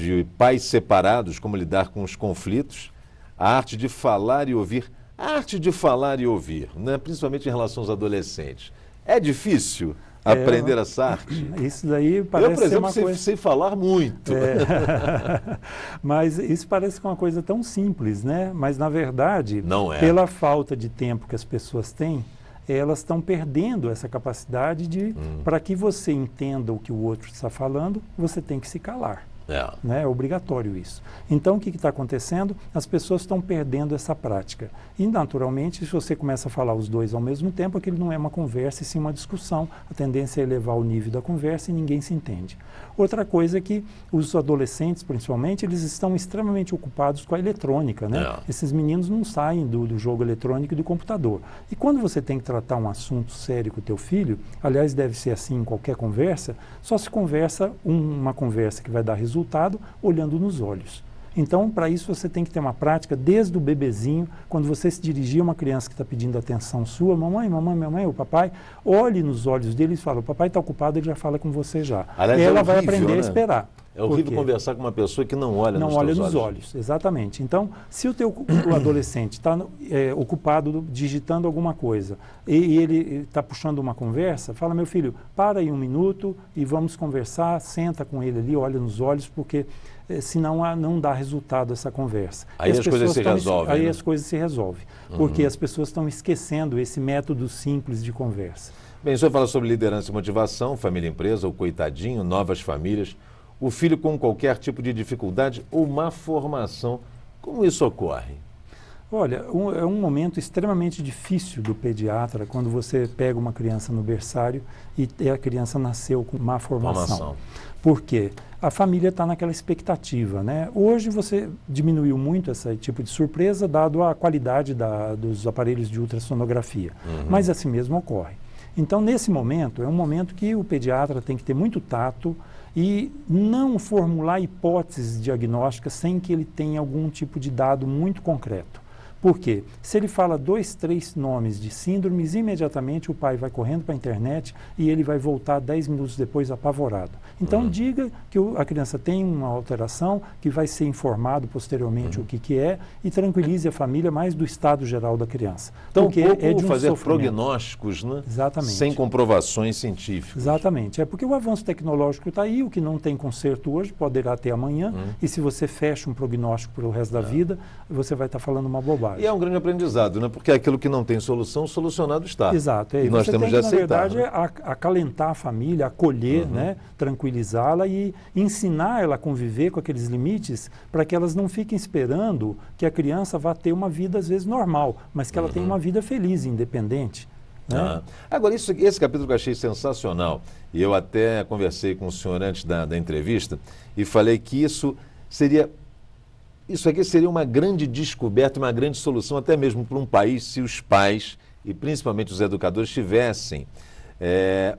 de pais separados, como lidar com os conflitos, a arte de falar e ouvir. A arte de falar e ouvir, né? Principalmente em relação aos adolescentes. É difícil aprender essa arte? Isso daí parece eu, por exemplo, ser uma coisa... sei falar muito. Mas isso parece uma coisa tão simples, né? Mas, na verdade, não é. Pela falta de tempo que as pessoas têm, elas estão perdendo essa capacidade de, para que você entenda o que o outro está falando, você tem que se calar. É obrigatório isso. Então, o que está acontecendo? As pessoas estão perdendo essa prática. E, naturalmente, se você começa a falar os dois ao mesmo tempo, aquilo não é uma conversa, e sim uma discussão. A tendência é elevar o nível da conversa e ninguém se entende. Outra coisa é que os adolescentes, principalmente, eles estão extremamente ocupados com a eletrônica, né? Esses meninos não saem do jogo eletrônico e do computador. E quando você tem que tratar um assunto sério com o teu filho, aliás, deve ser assim em qualquer conversa, só se conversa uma conversa que vai dar resultado olhando nos olhos. Então, para isso, você tem que ter uma prática desde o bebezinho, quando você se dirigir a uma criança que está pedindo atenção sua, mamãe, o papai, olhe nos olhos dele e fala, o papai está ocupado, ele já fala com você já. Aliás, ela é horrível, vai aprender, né, a esperar. É horrível conversar com uma pessoa que não olha nos olhos. Não olha nos olhos, exatamente. Então, se o teu adolescente está ocupado digitando alguma coisa e ele está puxando uma conversa, fala, meu filho, para aí um minuto e vamos conversar, senta com ele ali, olha nos olhos, porque senão não dá resultado essa conversa. Aí as coisas se resolvem. Aí as coisas se resolvem, porque as pessoas estão esquecendo esse método simples de conversa. Bem, o senhor fala sobre liderança e motivação, família e empresa, o coitadinho, novas famílias, o filho com qualquer tipo de dificuldade ou má formação. Como isso ocorre? Olha, é um momento extremamente difícil do pediatra quando você pega uma criança no berçário e a criança nasceu com má formação. Por quê? A família está naquela expectativa, né? Hoje você diminuiu muito esse tipo de surpresa, dado a qualidade dos aparelhos de ultrassonografia. Mas assim mesmo ocorre. Então, nesse momento, é um momento que o pediatra tem que ter muito tato e não formular hipóteses diagnósticas sem que ele tenha algum tipo de dado muito concreto. Por quê? Se ele fala 2, 3 nomes de síndromes, imediatamente o pai vai correndo para a internet e ele vai voltar 10 minutos depois apavorado. Então, diga que a criança tem uma alteração, que vai ser informado posteriormente o que é, e tranquilize a família mais do estado geral da criança. Então, porque é de fazer prognósticos, né? Exatamente. Sem comprovações científicas. Exatamente. É porque o avanço tecnológico está aí, o que não tem conserto hoje poderá ter amanhã, e se você fecha um prognóstico para o resto da vida, você vai estar falando uma bobagem. E é um grande aprendizado, né? Porque aquilo que não tem solução, solucionado está. Exato. E nós temos de aceitar. Na verdade, acalentar a família, acolher, né? Tranquilizá-la e ensinar ela a conviver com aqueles limites para que elas não fiquem esperando que a criança vá ter uma vida, às vezes, normal, mas que ela tenha uma vida feliz e independente. Né? Agora, esse capítulo que eu achei sensacional, e eu até conversei com o senhor antes da entrevista e falei que isso aqui seria uma grande descoberta, uma grande solução, até mesmo para um país, se os pais, e principalmente os educadores, tivessem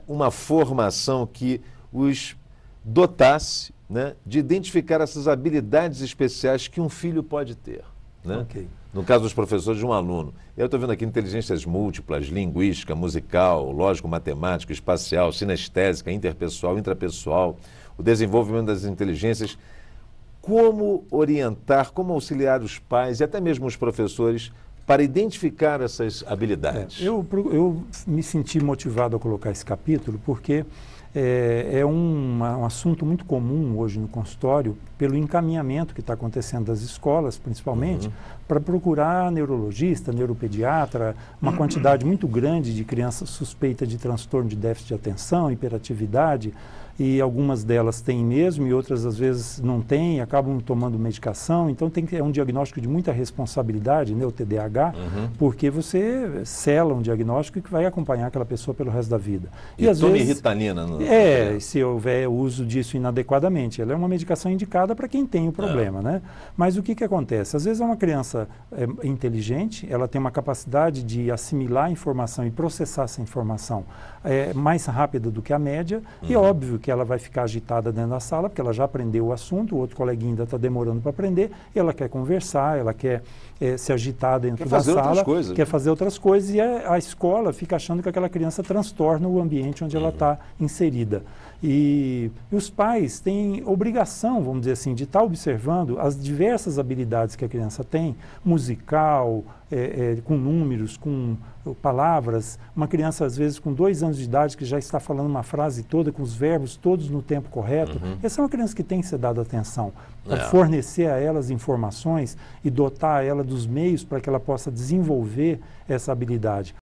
uma formação que os dotasse, né, de identificar essas habilidades especiais que um filho pode ter. Né? No caso dos professores de um aluno. Eu estou vendo aqui inteligências múltiplas, linguística, musical, lógico-matemática, espacial, sinestésica, interpessoal, intrapessoal, o desenvolvimento das inteligências. Como orientar, como auxiliar os pais e até mesmo os professores para identificar essas habilidades? Eu me senti motivado a colocar esse capítulo porque é um assunto muito comum hoje no consultório, pelo encaminhamento que está acontecendo das escolas, principalmente, para procurar neurologista, neuropediatra, uma quantidade muito grande de crianças suspeitas de transtorno de déficit de atenção, hiperatividade, e algumas delas têm mesmo e outras às vezes não têm, acabam tomando medicação, então é um diagnóstico de muita responsabilidade, né, o TDAH, porque você sela um diagnóstico que vai acompanhar aquela pessoa pelo resto da vida. E às vezes Ritalina. Se houver uso disso inadequadamente, ela é uma medicação indicada para quem tem o problema, né? Mas o que acontece? Às vezes é uma criança criança é inteligente, ela tem uma capacidade de assimilar a informação e processar essa informação mais rápida do que a média, e é óbvio que ela vai ficar agitada dentro da sala, porque ela já aprendeu o assunto, o outro coleguinha ainda está demorando para aprender, e ela quer conversar, ela quer se agitar dentro da sala, quer fazer outras coisas, e a escola fica achando que aquela criança transtorna o ambiente onde ela está inserida. E os pais têm obrigação, vamos dizer assim, de estar observando as diversas habilidades que a criança tem, musical, com números, com palavras. Uma criança, às vezes, com 2 anos de idade, que já está falando uma frase toda, com os verbos todos no tempo correto. Essa é uma criança que tem que ser dada atenção, para fornecer a elas informações e dotar ela dos meios para que ela possa desenvolver essa habilidade.